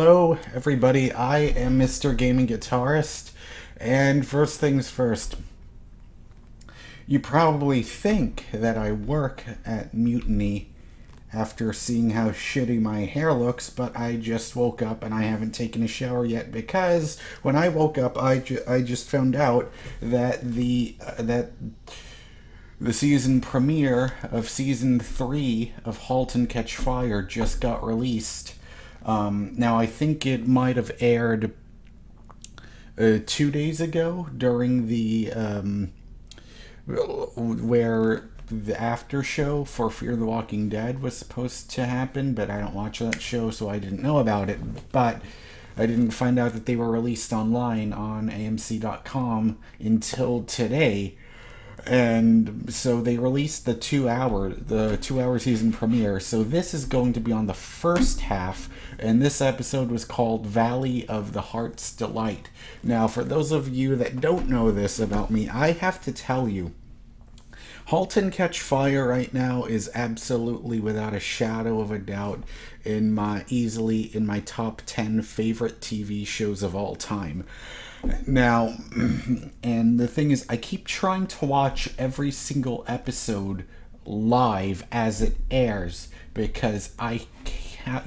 Hello, everybody. I am MrGamingGuitarist, and first things first, you probably think that I work at Mutiny after seeing how shitty my hair looks, but I just woke up and I haven't taken a shower yet because when I woke up, I just found out that the season premiere of season 3 of Halt and Catch Fire just got released. Now, I think it might have aired 2 days ago during the where the after show for Fear the Walking Dead was supposed to happen, but I don't watch that show, so I didn't know about it. But I didn't find out that they were released online on AMC.com until today. And so they released the 2-hour season premiere. So this is going to be on the first half, and this episode was called Valley of the Heart's Delight. Now, for those of you that don't know this about me, I have to tell you, Halt and Catch Fire right now is absolutely, without a shadow of a doubt, easily in my top 10 favorite TV shows of all time. Now, and the thing is, I keep trying to watch every single episode live as it airs because I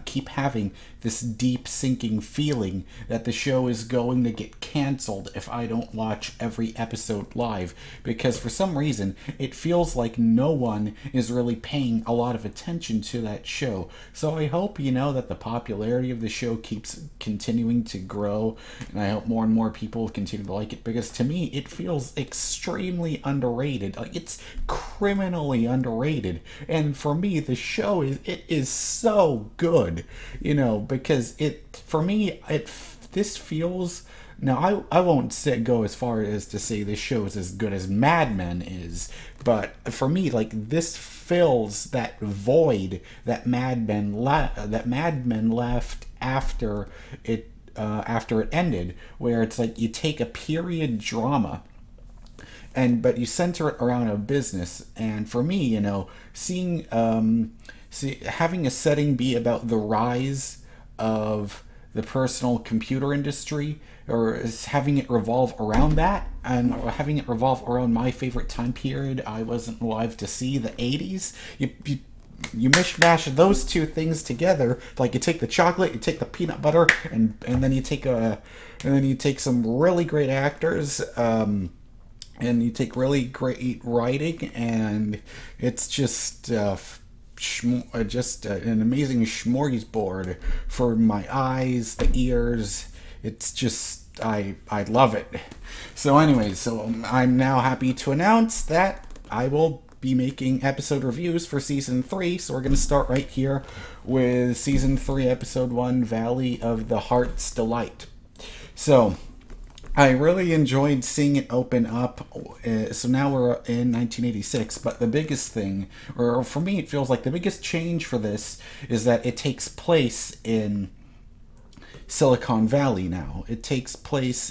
keep having this deep sinking feeling that the show is going to get canceled if I don't watch every episode live, because for some reason it feels like no one is really paying a lot of attention to that show. So I hope, that the popularity of the show keeps continuing to grow, and I hope more and more people continue to like it, because to me it feels extremely underrated. Like, it's criminally underrated, and for me the show is so good, because this feels, now I won't go as far as to say this show is as good as Mad Men is, but for me, like, this fills that void that Mad Men left after it ended, where it's like you take a period drama but you center it around a business. And for me, having a setting be about the rise of the personal computer industry, or having it revolve around that, and having it revolve around my favorite time period I wasn't alive to see, the 80s. You mishmash those two things together, like you take the chocolate, you take the peanut butter, and then you take some really great actors, and you take really great writing, and it's just an amazing smorgasbord for my eyes, the ears. It's just, I love it. So anyways, I'm now happy to announce that I will be making episode reviews for season 3. So we're going to start right here with season 3, episode 1, Valley of the Heart's Delight. So I really enjoyed seeing it open up. So now we're in 1986, but the biggest thing, or for me it feels like the biggest change for this, is that it takes place in Silicon Valley now. It takes place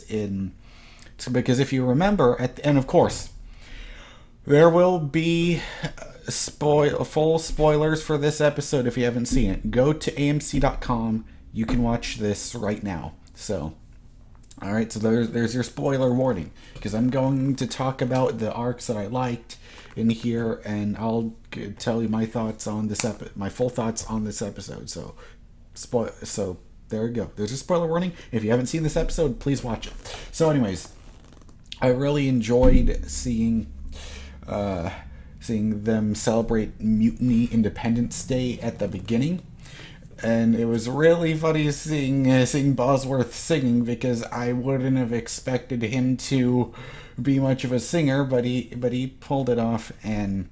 because if you remember, and of course, there will be full spoilers for this episode if you haven't seen it. Go to AMC.com. You can watch this right now. So, alright, so there's your spoiler warning, because I'm going to talk about the arcs that I liked in here, and I'll tell you my thoughts on this my full thoughts on this episode. So there you go. There's a spoiler warning. If you haven't seen this episode, please watch it. So anyways, I really enjoyed seeing them celebrate Mutiny Independence Day at the beginning. And it was really funny seeing Bosworth singing, because I wouldn't have expected him to be much of a singer, but he pulled it off. And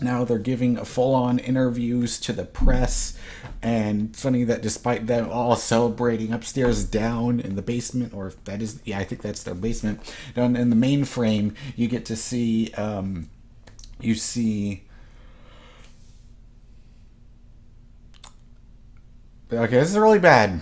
now they're giving full-on interviews to the press. And it's funny that despite them all celebrating upstairs down in the basement, or that is, yeah, I think that's their basement, down in the mainframe, you get to see, okay, this is really bad.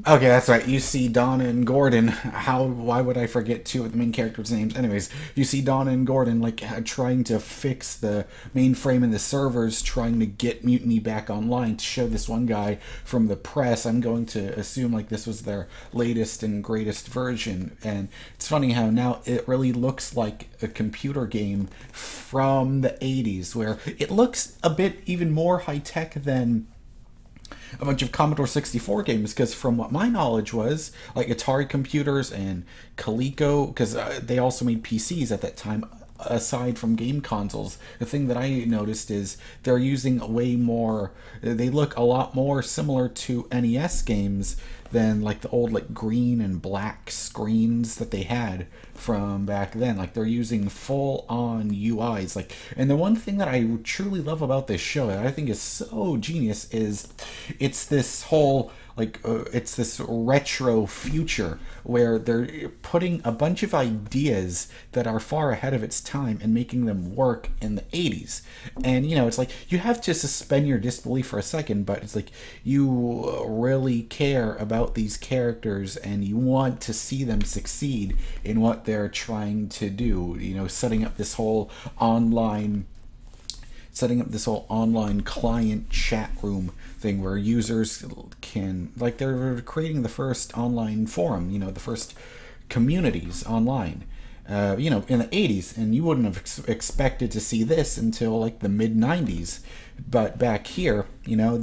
Okay, that's right. You see Donna and Gordon. Why would I forget two of the main characters' names? Anyways, you see Donna and Gordon like trying to fix the mainframe and the servers, trying to get Mutiny back online to show this one guy from the press. I'm going to assume like this was their latest and greatest version. And it's funny how now it really looks like a computer game from the 80s, where it looks a bit even more high tech than a bunch of Commodore 64 games, because from what my knowledge was, like Atari computers and Coleco, because they also made PCs at that time, aside from game consoles, the thing that I noticed is they're using way more, they look a lot more similar to NES games than like the old like green and black screens that they had from back then. Like they're using full on UIs. Like, and the one thing that I truly love about this show that I think is so genius is it's this whole like it's this retro future where they're putting a bunch of ideas that are far ahead of its time and making them work in the 80s. And you know, it's like you have to suspend your disbelief for a second, but it's like you really care about these characters and you want to see them succeed in what they're trying to do, you know, setting up this whole online client chat room thing where users can, like, they're creating the first online forum, you know, the first communities online, you know, in the 80s, and you wouldn't have expected to see this until like the mid 90s. But back here, you know,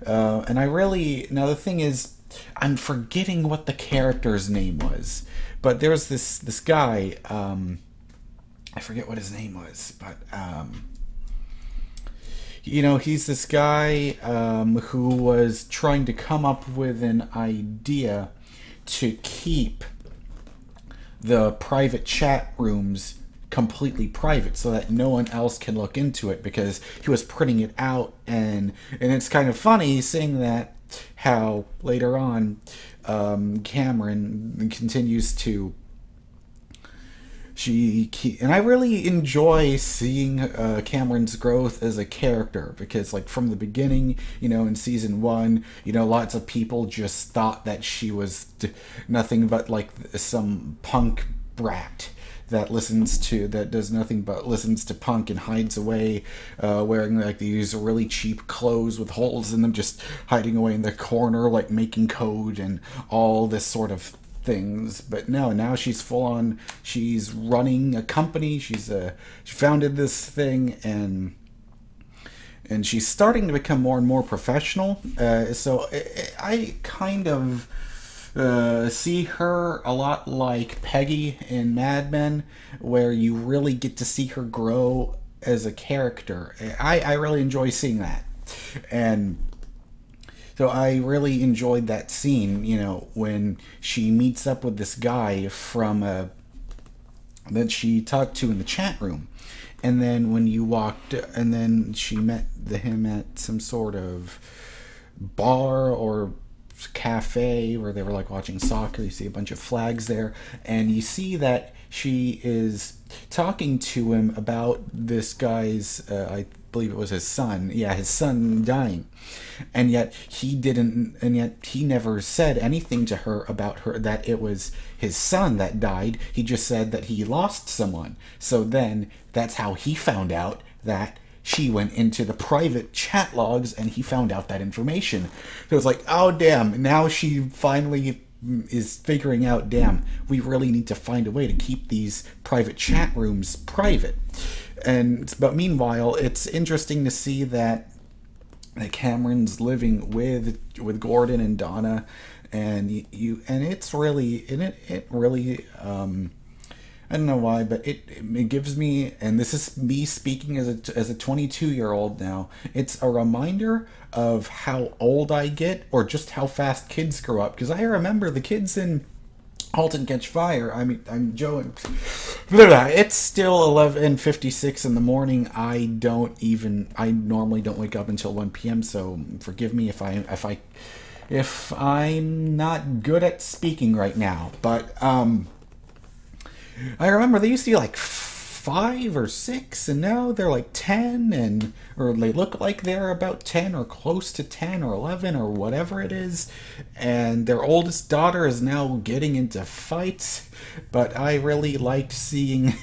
and I really, now the thing is, I'm forgetting what the character's name was, but there's this guy, I forget what his name was, but you know, he's this guy who was trying to come up with an idea to keep the private chat rooms completely private so that no one else can look into it, because he was printing it out. And it's kind of funny seeing that, how later on Cameron continues to, and I really enjoy seeing Cameron's growth as a character, because like from the beginning, you know, in season 1, you know, lots of people just thought that she was nothing but like some punk brat that does nothing but listens to punk and hides away, wearing like these really cheap clothes with holes in them, just hiding away in the corner, like making code and all this sort of things. But no, now she's full on, she's running a company, she founded this thing, and she's starting to become more and more professional. So I kind of see her a lot like Peggy in Mad Men, where you really get to see her grow as a character. I really enjoy seeing that. And so I really enjoyed that scene, you know, when she meets up with this guy from that she talked to in the chat room. And then when you walked, and then she met him at some sort of bar or cafe where they were like watching soccer. You see a bunch of flags there, and you see that she is talking to him about this guy's, I believe it was his son. Yeah, his son dying. And yet he never said anything to her about her, that it was his son that died. He just said that he lost someone. So then that's how he found out that she went into the private chat logs and he found out that information. So it's like, oh damn, now she finally is figuring out, damn, we really need to find a way to keep these private chat rooms private. But meanwhile, it's interesting to see that Cameron's living with Gordon and Donna, and it's really, it really I don't know why, but it gives me, and this is me speaking as a 22-year-old now, it's a reminder of how old I get, or just how fast kids grow up. Because I remember the kids in Halt and Catch Fire. I mean, I'm Joe, and it's still 11:56 in the morning. I normally don't wake up until 1 p.m. So forgive me if I'm not good at speaking right now. But I remember they used to be like 5 or 6, and now they're like 10, and or they look like they're about 10 or close to 10 or 11 or whatever it is, and their oldest daughter is now getting into fights. But I really liked seeing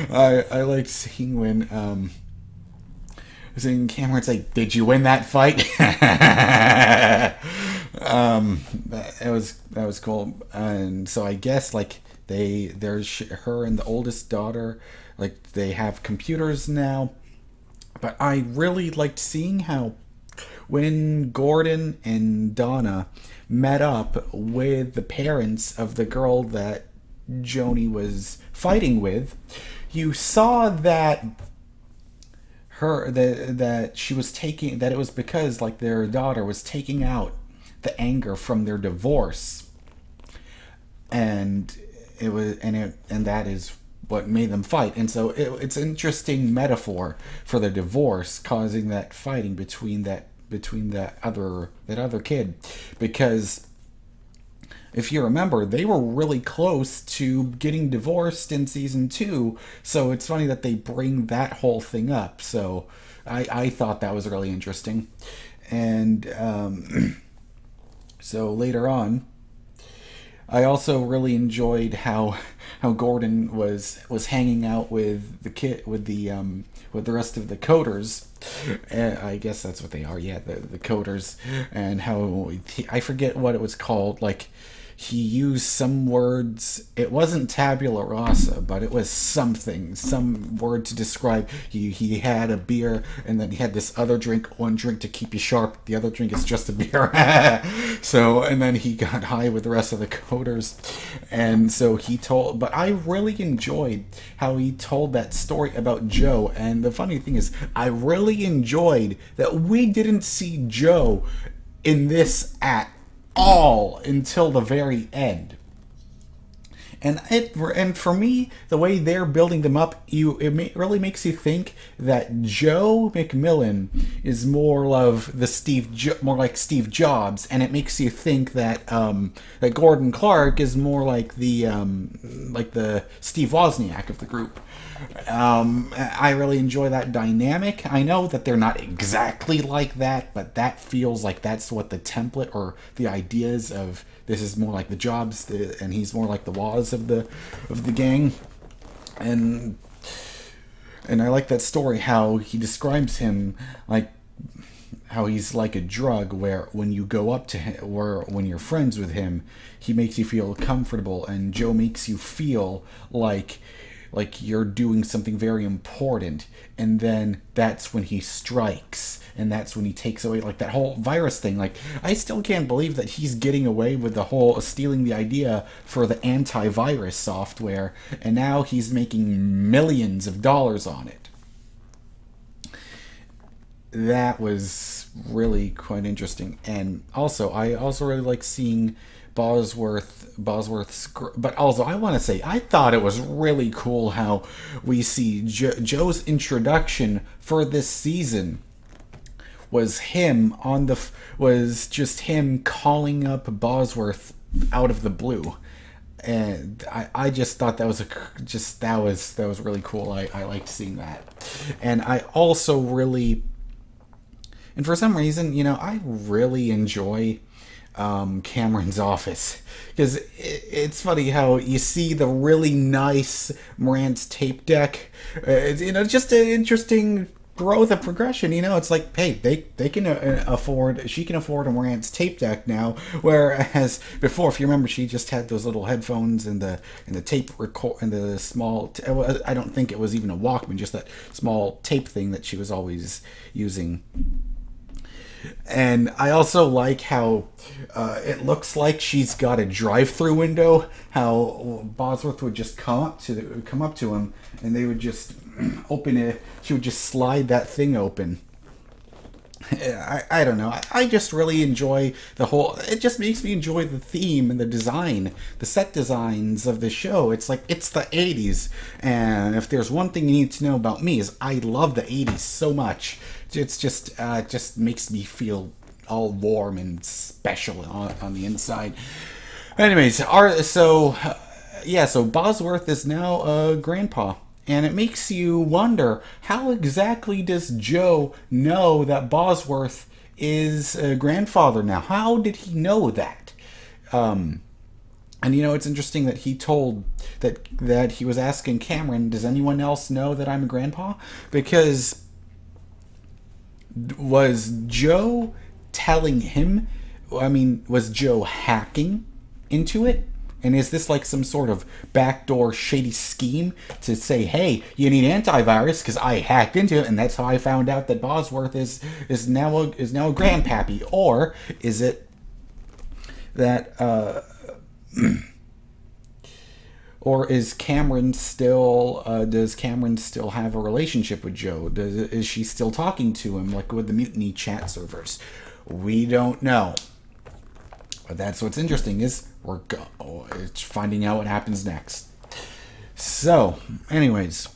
I liked seeing when seeing Cameron's like, "Did you win that fight?" That was cool. And so I guess like there's her and the oldest daughter, like they have computers now. But I really liked seeing how when Gordon and Donna met up with the parents of the girl that Joni was fighting with, you saw that that she was taking, that it was because like their daughter was taking out the anger from their divorce, and that is what made them fight. And so it's an interesting metaphor for the divorce causing that fighting between that other kid, because if you remember, they were really close to getting divorced in season 2, so it's funny that they bring that whole thing up. So I thought that was really interesting. And so later on, I also really enjoyed how Gordon was hanging out with the rest of the coders. I guess that's what they are, yeah, the coders, and how I forget what it was called. Like, he used some words. It wasn't tabula rasa, but it was some word to describe. He had a beer, and then he had this other drink. One drink to keep you sharp. The other drink is just a beer. So, and then he got high with the rest of the coders. And so he told, but I really enjoyed how he told that story about Joe. And the funny thing is, I really enjoyed that we didn't see Joe in this at all until the very end. And for me, the way they're building them up, really makes you think that Joe McMillan is more more like Steve Jobs, and it makes you think that that Gordon Clark is more like the Steve Wozniak of the group. I really enjoy that dynamic. I know that they're not exactly like that, but that feels like that's what the template or the ideas of. This is more like the Jobs, and he's more like the Woz of the gang. And I like that story, how he describes him like how he's like a drug, where when you go up to him, or when you're friends with him, he makes you feel comfortable, and Joe makes you feel like you're doing something very important, and then that's when he strikes, and that's when he takes away, like that whole virus thing. Like, I still can't believe that he's getting away with the whole stealing the idea for the antivirus software, and now he's making millions of dollars on it. That was really quite interesting. And also, I also really like seeing Bosworth's, but also I want to say I thought it was really cool how we see Joe's introduction for this season was just him calling up Bosworth out of the blue, and I just thought that was that was really cool. I liked seeing that, and I also really, and for some reason, I really enjoy Cameron's office, because it's funny how you see the really nice Marantz tape deck. Just an interesting growth of progression. It's like, hey, they can afford, she can afford a Marantz tape deck now, whereas before, if you remember, she just had those little headphones and the tape record and the small I don't think it was even a Walkman, just that small tape thing that she was always using. And I also like how it looks like she's got a drive-through window. How Bosworth would just come up to him, and they would just open it. She would just slide that thing open. I don't know. I just really enjoy the whole. It just makes me enjoy the theme and the design, the set designs of the show. It's like, it's the 80s, and if there's one thing you need to know about me, is I love the 80s so much. It's just makes me feel all warm and special on the inside. Anyways, so Bosworth is now a grandpa, And it makes you wonder, how exactly does Joe know that Bosworth is a grandfather now? How did he know that? And you know, it's interesting that he told that he was asking Cameron, does anyone else know that I'm a grandpa? Because was Joe telling him, I mean, was Joe hacking into it? And is this like some sort of backdoor shady scheme to say, hey, you need antivirus because I hacked into it and that's how I found out that Bosworth is now a grandpappy? Or is it that or is Cameron still does Cameron still have a relationship with Joe? Is she still talking to him like with the Mutiny chat servers? We don't know. But that's what's interesting, is it's finding out what happens next. So, anyways,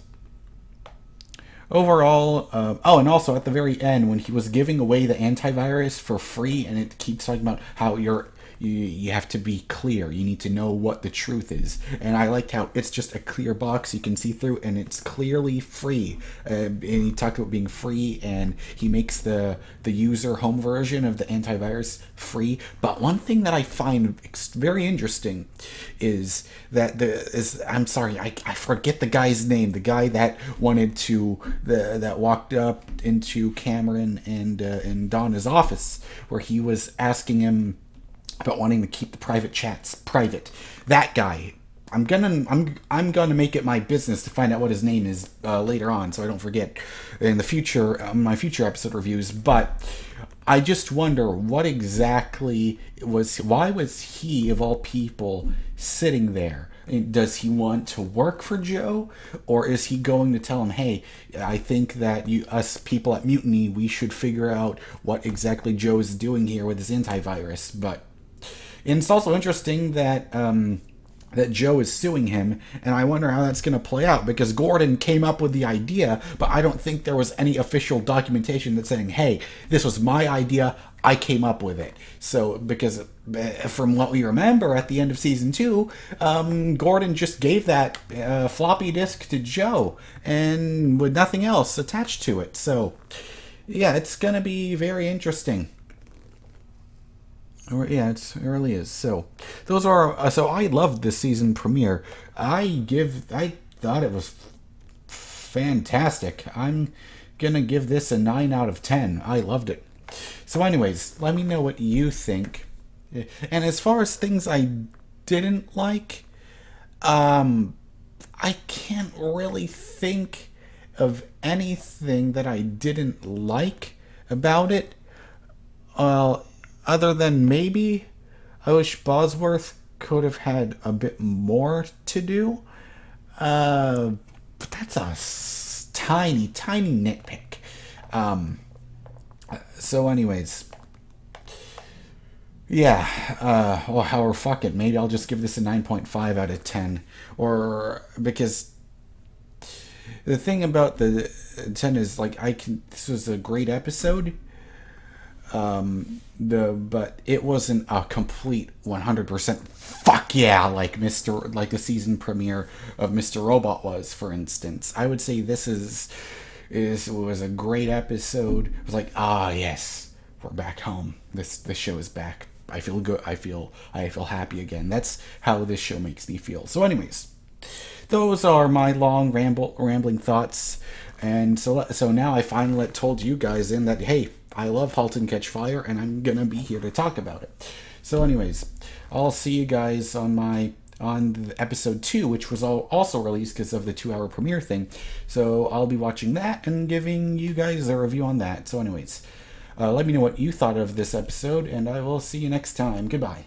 overall, oh, and also at the very end, when he was giving away the antivirus for free, and it keeps talking about how you have to be clear. You need to know what the truth is. And I liked how it's just a clear box you can see through, and it's clearly free. And he talked about being free, and he makes the user home version of the antivirus free. But one thing that I find very interesting is that I'm sorry, I forget the guy's name. The guy that wanted to that walked up into Cameron and Donna's office, where he was asking him about wanting to keep the private chats private. That guy. I'm gonna make it my business to find out what his name is later on, so I don't forget in the future, my future episode reviews. But I just wonder what exactly why was he of all people sitting there? Does he want to work for Joe, or is he going to tell him, hey, I think that us people at Mutiny, we should figure out what exactly Joe is doing here with his antivirus? But and it's also interesting that that Joe is suing him, and I wonder how that's going to play out, because Gordon came up with the idea, but I don't think there was any official documentation that's saying, hey, this was my idea, I came up with it. So, because from what we remember at the end of season 2, Gordon just gave that floppy disk to Joe, and with nothing else attached to it. So, yeah, it's going to be very interesting. Yeah, it really is. So, those are. So, I loved this season premiere. I thought it was fantastic. I'm gonna give this a 9 out of 10. I loved it. So, anyways, let me know what you think. And as far as things I didn't like, I can't really think of anything that I didn't like about it. Other than maybe I wish Bosworth could have had a bit more to do. But that's a tiny, tiny nitpick. So anyways. Yeah. Well, however, fuck it. Maybe I'll just give this a 9.5 out of 10. Or, because the thing about the 10 is, like, this was a great episode. But it wasn't a complete 100% fuck yeah like the season premiere of Mr. Robot was, for instance. I would say this was a great episode. It was like, yes, we're back home. This show is back. I feel good. I feel happy again. That's how this show makes me feel. So anyways, those are my long rambling thoughts. And so now I finally told you guys in that, hey, I love Halt and Catch Fire, and I'm gonna be here to talk about it. So anyways, I'll see you guys on episode 2, which was also released because of the 2-hour premiere thing. So I'll be watching that and giving you guys a review on that. So anyways, let me know what you thought of this episode, and I will see you next time. Goodbye.